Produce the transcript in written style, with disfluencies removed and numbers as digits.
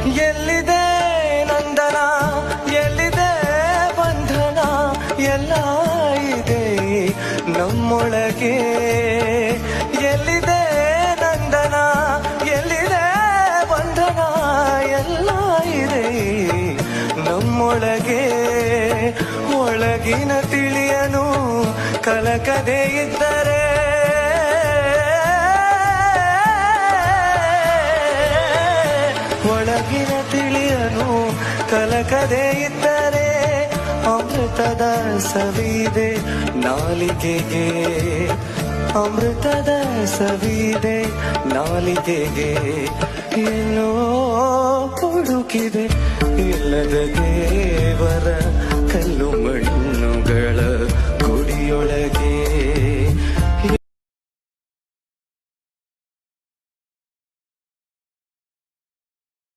ಎಲ್ಲಿದೆ ನಂದನ, ಎಲ್ಲಿದೆ ಬಂಧನ, ಎಲ್ಲ ಇದೆ ನಮ್ಮೊಳಗೆ. ಎಲ್ಲಿದೆ ನಂದನ, ಎಲ್ಲಿದೆ ಬಂಧನ, ಎಲ್ಲ ಇದೆ ನಮ್ಮೊಳಗೆ. ಒಳಗಿನ ತಿಳಿಯನು ಕಲಕದೆ ಇದ್ದರೆ, ಒಳಗಿನ ತಿಳಿಯನು ಕಲಕದೆ ಇದ್ದರೆ, ಅಮೃತದ ಸವಿದೆ ನಾಲಿಗೆಗೆ, ಅಮೃತದ ಸವಿದೆ ನಾಲಿಗೆಗೆ. ಎಲ್ಲೋ ಹುಡುಕಿದೆ ಇಲ್ಲದ ದೇವರ ಕಲ್ಲು ಮಣ್ಣುಗಳ ಗುಡಿಯೊಳಗೆ.